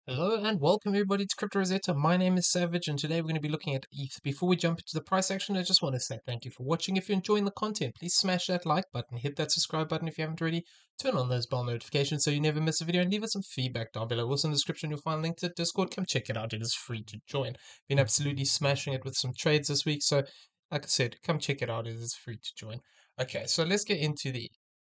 Hello and welcome everybody to Crypto Rosetta. My name is Savage and today we're going to be looking at ETH. Before we jump into the price action, I just want to say thank you for watching. If you're enjoying the content, please smash that like button, hit that subscribe button if you haven't already, turn on those bell notifications so you never miss a video, and leave us some feedback down below. Also in the description you'll find a link to Discord. Come check it out, it is free to join. Been absolutely smashing it with some trades this week, so like I said, come check it out, it is free to join. Okay, so let's get into the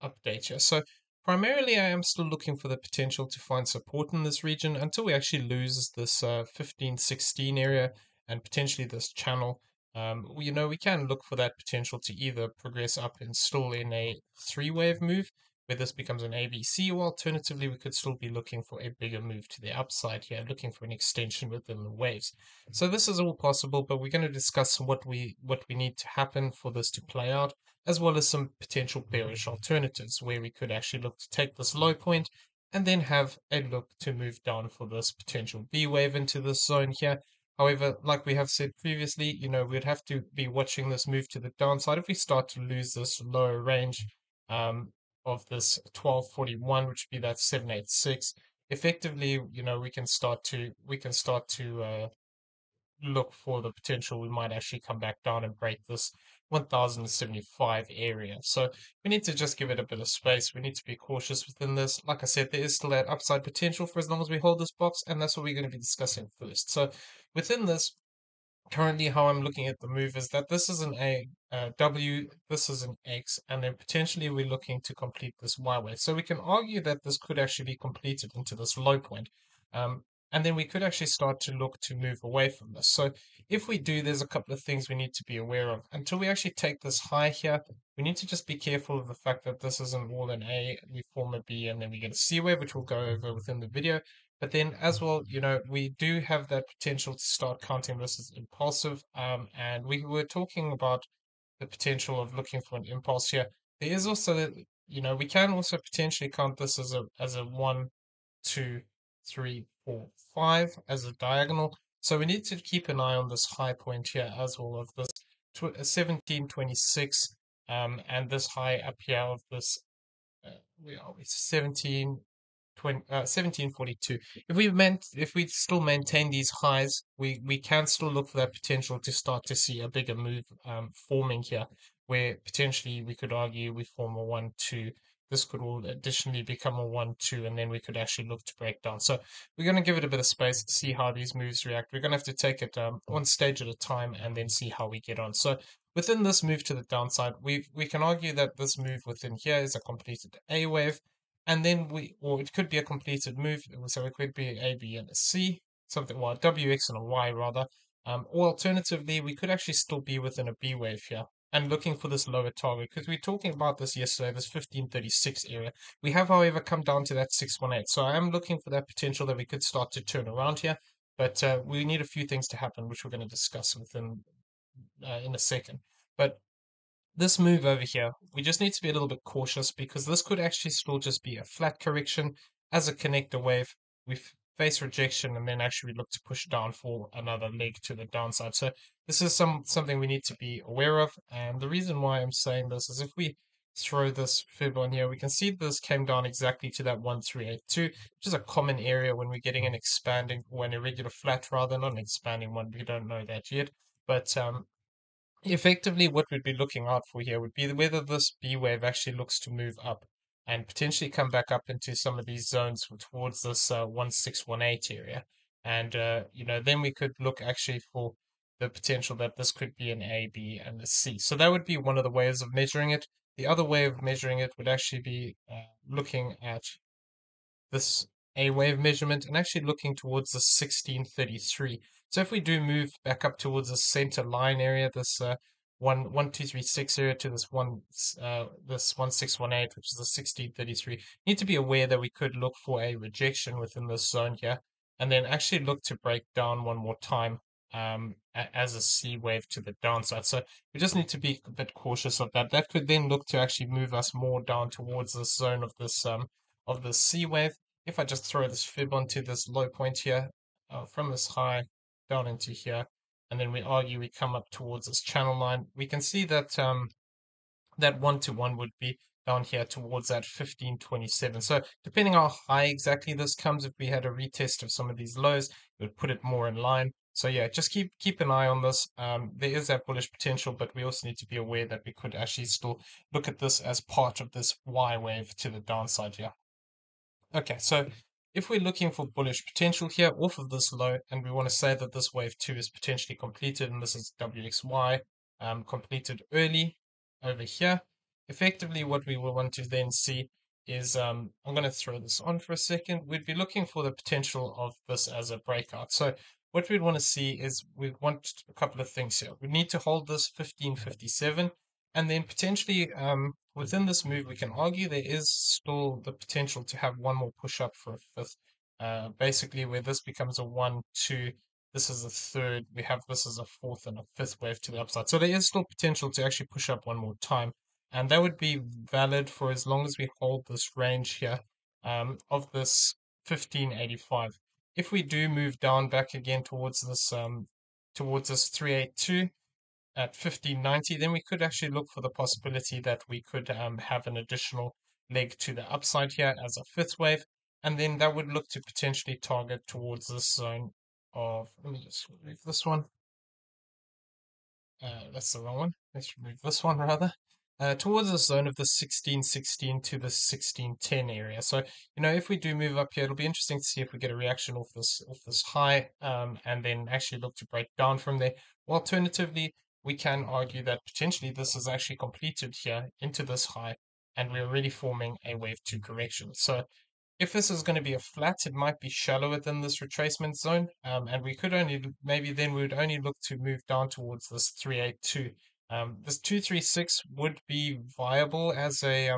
update here. So primarily, I am still looking for the potential to find support in this region until we actually lose this 15-16 area and potentially this channel. We can look for that potential to either progress up and still in a three-wave move, where this becomes an ABC, or alternatively, we could still be looking for a bigger move to the upside here, looking for an extension within the waves. So this is all possible, but we're going to discuss what we need to happen for this to play out, as well as some potential bearish alternatives where we could actually look to take this low point and then have a look to move down for this potential B wave into this zone here. However, like we have said previously, we'd have to be watching this move to the downside if we start to lose this lower range of this 1241, which would be that 786. Effectively, we can start to look for the potential we might actually come back down and break this 1075 area. So we need to just give it a bit of space. We need to be cautious within this. Like I said, there is still that upside potential for as long as we hold this box, and that's what we're going to be discussing first. So within this, currently how I'm looking at the move is that this is an W, this is an X, and then potentially we're looking to complete this Y wave. So we can argue that this could actually be completed into this low point. And then we could actually start to look to move away from this. So if we do, there's a couple of things we need to be aware of. Until we actually take this high here, we need to just be careful of the fact that this isn't all an A, we form a B, and then we get a C wave, which we'll go over within the video. But then as well, we do have that potential to start counting this as impulsive. And we were talking about the potential of looking for an impulse here. There is also, we can also potentially count this as a 1, 2, 3, 4, 5 as a diagonal. So we need to keep an eye on this high point here as well of this 1726, and this high up here of this, where are we? 1742. If we still maintain these highs, we can still look for that potential to start to see a bigger move forming here, where potentially we could argue we form a 1-2. This could all additionally become a 1-2, and then we could actually look to break down. So we're going to give it a bit of space to see how these moves react. We're going to have to take it one stage at a time and then see how we get on. So within this move to the downside, we can argue that this move within here is a completed A wave, and then or it could be a completed move, so it could be an A, B, and a C, something, well, a WX and a Y rather. Or alternatively, we could actually still be within a B wave here and looking for this lower target, because we were talking about this yesterday, this 1536 area. We have, however, come down to that 618. So I am looking for that potential that we could start to turn around here, but we need a few things to happen, which we're going to discuss within in a second. But this move over here, we just need to be a little bit cautious, because this could actually still just be a flat correction as a connector wave. We face rejection and then actually look to push down for another leg to the downside. So this is something we need to be aware of. And the reason why I'm saying this is if we throw this fib on here, we can see this came down exactly to that 1382, which is a common area when we're getting an expanding or an irregular flat rather, not an expanding one. We don't know that yet. But effectively, what we'd be looking out for here would be whether this B wave actually looks to move up and potentially come back up into some of these zones towards this 1618 area. And, then we could look actually for the potential that this could be an A, B, and a C. So that would be one of the ways of measuring it. The other way of measuring it would actually be looking at this A wave measurement and actually looking towards the 1633. So if we do move back up towards the center line area, this 1236 area to this 1618, which is the 1633, need to be aware that we could look for a rejection within this zone here, and then actually look to break down one more time as a C wave to the downside. So we just need to be a bit cautious of that. That could then look to actually move us more down towards this zone of the C wave. If I just throw this fib onto this low point here, from this high down into here, and then we argue we come up towards this channel line, we can see that that 1-to-1 would be down here towards that 1527. So depending on how high exactly this comes, if we had a retest of some of these lows, it would put it more in line. So yeah, just keep an eye on this. There is that bullish potential, but we also need to be aware that we could actually still look at this as part of this Y wave to the downside here. Okay, so if we're looking for bullish potential here off of this low, and we want to say that this wave 2 is potentially completed, and this is WXY completed early over here, effectively what we will want to then see is, I'm going to throw this on for a second, we'd be looking for the potential of this as a breakout. So what we'd want to see is we want a couple of things here. We need to hold this 1557, and then potentially within this move, we can argue there is still the potential to have one more push up for a fifth. Basically, where this becomes a 1, 2, this is a third, we have this as a fourth and a fifth wave to the upside. So there is still potential to actually push up one more time. And that would be valid for as long as we hold this range here of this 1585. If we do move down back again towards this 382, at 1590, then we could actually look for the possibility that we could have an additional leg to the upside here as a fifth wave, and then that would look to potentially target towards this zone of, let me just remove this one. That's the wrong one. Let's remove this one rather. Towards the zone of the 1616 to the 1610 area. So, if we do move up here, it'll be interesting to see if we get a reaction off this high, and then actually look to break down from there. Alternatively, we can argue that potentially this is actually completed here into this high, and we're already forming a wave 2 correction. So if this is going to be a flat, it might be shallow within this retracement zone, and we could only, maybe then we would only look to move down towards this 382. This 236 would be viable as a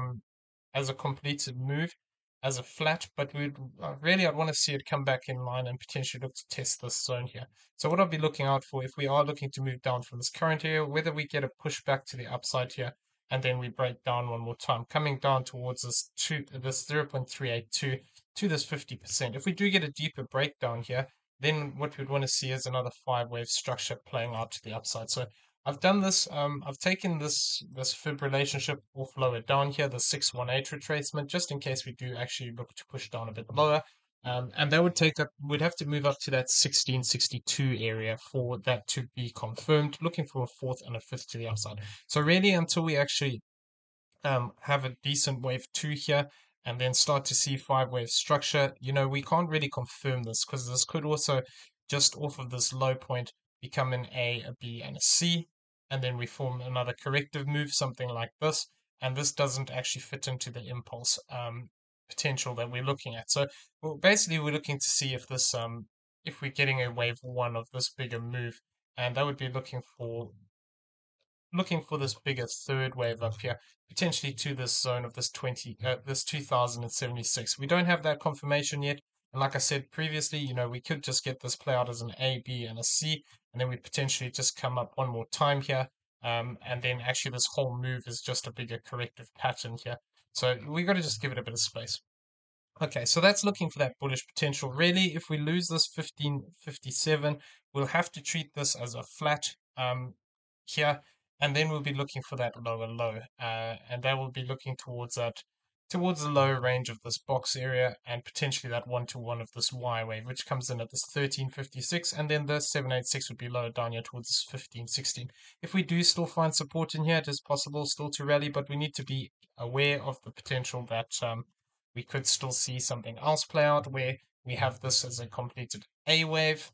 completed move, as a flat, but we'd really, I'd want to see it come back in line and potentially look to test this zone here. So what I'll be looking out for, if we are looking to move down from this current area, whether we get a push back to the upside here, and then we break down one more time, coming down towards this 0.382 to this 50%. If we do get a deeper breakdown here, then what we'd want to see is another 5-wave structure playing out to the upside. So I've done this, I've taken this fib relationship off lower down here, the 618 retracement, just in case we do actually look to push down a bit lower. And that would we'd have to move up to that 1662 area for that to be confirmed, looking for a fourth and a fifth to the upside. So really, until we actually have a decent wave 2 here and then start to see 5-wave structure, we can't really confirm this because this could also, just off of this low point, become an A, a B, and a C, and then we form another corrective move, something like this, and this doesn't actually fit into the impulse potential that we're looking at. So basically we're looking to see if this if we're getting a wave 1 of this bigger move, and that would be looking for this bigger third wave up here, potentially to this zone of this 2076. We don't have that confirmation yet. And like I said previously, we could just get this play out as an A, B, and a C, and then we potentially just come up one more time here. And then actually this whole move is just a bigger corrective pattern here. So we got to just give it a bit of space. Okay, so that's looking for that bullish potential. Really, if we lose this 1557, we'll have to treat this as a flat here, and then we'll be looking for that lower low, and that will be looking towards the lower range of this box area, and potentially that 1-to-1 of this Y wave, which comes in at this 1356, and then the 786 would be lower down here towards this 1516. If we do still find support in here, it is possible still to rally, but we need to be aware of the potential that we could still see something else play out where we have this as a completed A wave.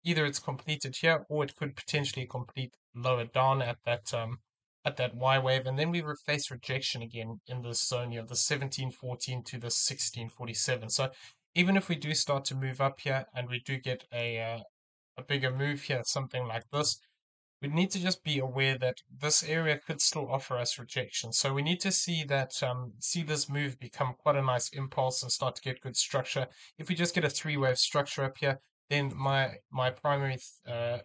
Either it's completed here or it could potentially complete lower down at that Y wave, and then we face rejection again in this zone here of the 1714 to the 1647. So even if we do start to move up here and we do get a bigger move here, something like this, we need to just be aware that this area could still offer us rejection. So we need to see that see this move become quite a nice impulse and start to get good structure. If we just get a 3-wave structure up here, then my primary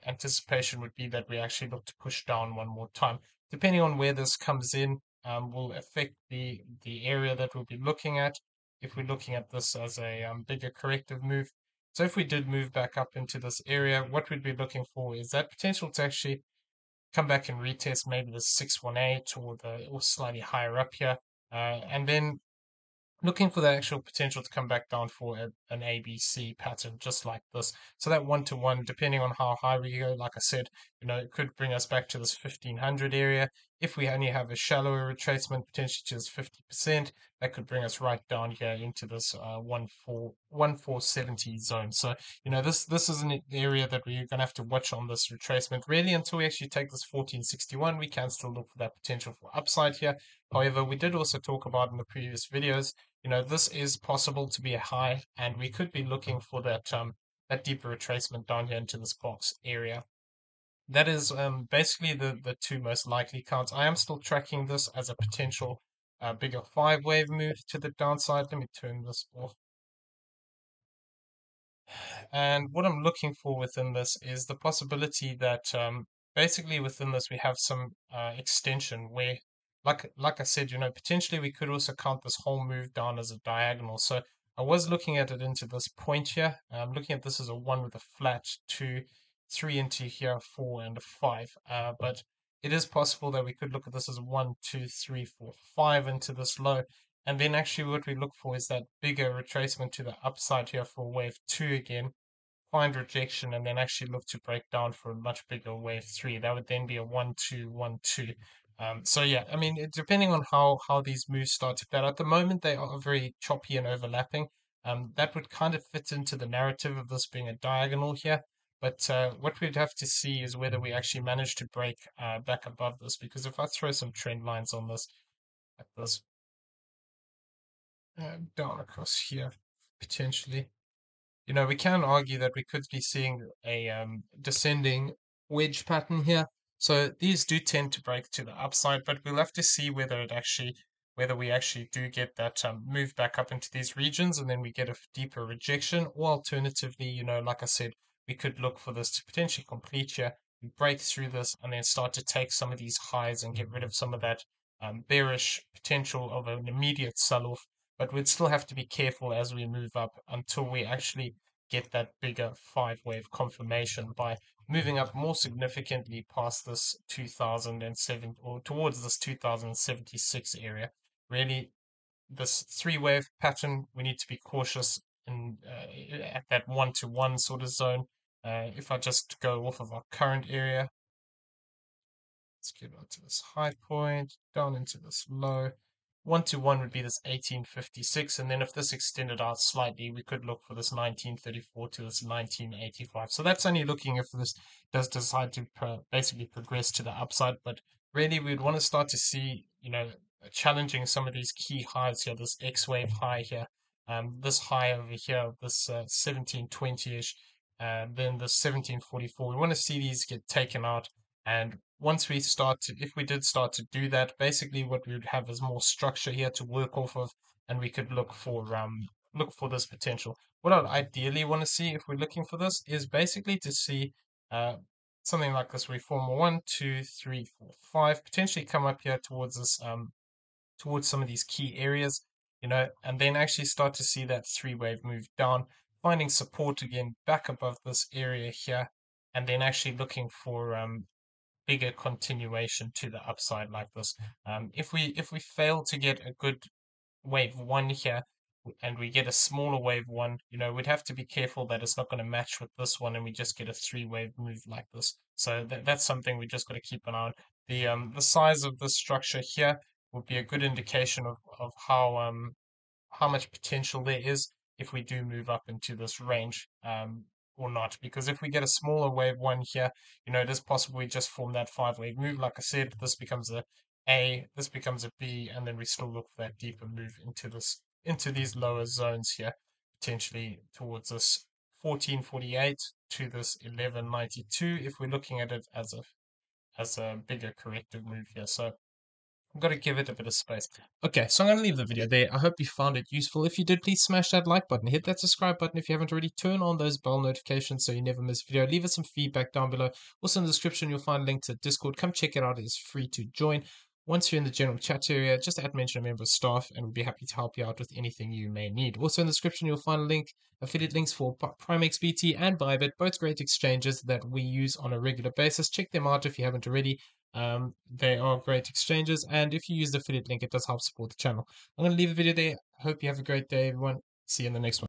anticipation would be that we actually look to push down one more time. Depending on where this comes in, will affect the area that we'll be looking at. If we're looking at this as a bigger corrective move. So if we did move back up into this area, what we'd be looking for is that potential to actually come back and retest maybe the 618 or slightly higher up here. And then looking for the actual potential to come back down for an ABC pattern just like this. So that 1-to-1, depending on how high we go, like I said, it could bring us back to this 1500 area. If we only have a shallower retracement, potentially to this 50%, that could bring us right down here into this 1470 zone. So, this is an area that we're going to have to watch on this retracement really until we actually take this 1461. We can still look for that potential for upside here. However, we did also talk about in the previous videos, this is possible to be a high, and we could be looking for that deeper retracement down here into this box area. That is basically the two most likely counts. I am still tracking this as a potential bigger 5-wave move to the downside. Let me turn this off. And what I'm looking for within this is the possibility that basically within this we have some extension where, like I said, potentially we could also count this whole move down as a diagonal. So I was looking at it into this point here. I'm looking at this as a 1 with a flat 2, 3 into here, 4 and a 5. But it is possible that we could look at this as 1, 2, 3, 4, 5 into this low. And then actually what we look for is that bigger retracement to the upside here for wave 2 again, find rejection, and then actually look to break down for a much bigger wave 3. That would then be a 1-2, 1-2. So yeah, I mean, depending on how these moves start to play out, at the moment they are very choppy and overlapping. That would kind of fit into the narrative of this being a diagonal here. But what we'd have to see is whether we actually manage to break back above this. Because if I throw some trend lines on this, like this, down across here, potentially. We can argue that we could be seeing a descending wedge pattern here. So these do tend to break to the upside, but we'll have to see whether we actually do get that move back up into these regions and then we get a deeper rejection, or alternatively, like I said, we could look for this to potentially complete here, break through this, and then start to take some of these highs and get rid of some of that bearish potential of an immediate sell-off. But we'd still have to be careful as we move up until we actually get that bigger 5-wave confirmation by moving up more significantly past this 2007 or towards this 2076 area. Really, this 3-wave pattern, we need to be cautious at that 1-to-1 sort of zone. If I just go off of our current area, let's get onto this high point, down into this low. 1-to-1 would be this 1856, and then if this extended out slightly, we could look for this 1934 to this 1985. So that's only looking if this does decide to basically progress to the upside, but really we'd want to start to see, challenging some of these key highs here, this X-wave high here, this high over here, this 1720-ish, then the 1744. We want to see these get taken out, and once we start to, if we did start to do that, basically what we would have is more structure here to work off of, and we could look for this potential. What I'd ideally want to see if we're looking for this is basically to see something like this. We form a 1, 2, 3, 4, 5, potentially come up here towards this towards some of these key areas, and then actually start to see that 3-wave move down, finding support again back above this area here, and then actually looking for bigger continuation to the upside like this. If we fail to get a good wave 1 here and we get a smaller wave 1, we'd have to be careful that it's not going to match with this one and we just get a 3-wave move like this. So that's something we just got to keep an eye on. The size of this structure here would be a good indication of how much potential there is if we do move up into this range, or not. Because if we get a smaller wave 1 here, it is possible we just form that 5-wave move. Like I said, this becomes a A, this becomes a B, and then we still look for that deeper move into these lower zones here, potentially towards this 1448 to this 1192 if we're looking at it as a bigger corrective move here. So I've got to give it a bit of space. Okay, so I'm going to leave the video there. I hope you found it useful. If you did, please smash that like button. Hit that subscribe button if you haven't already. Turn on those bell notifications so you never miss a video. Leave us some feedback down below. Also in the description, you'll find a link to Discord. Come check it out. It's free to join. Once you're in the general chat area, just add mention a member of staff and we'll be happy to help you out with anything you may need. Also in the description, you'll find a link, affiliate links for PrimeXBT and BYBIT, both great exchanges that we use on a regular basis. Check them out if you haven't already. They are great exchanges, and if you use the affiliate link, it does help support the channel. I'm going to leave the video there. Hope you have a great day, everyone. See you in the next one.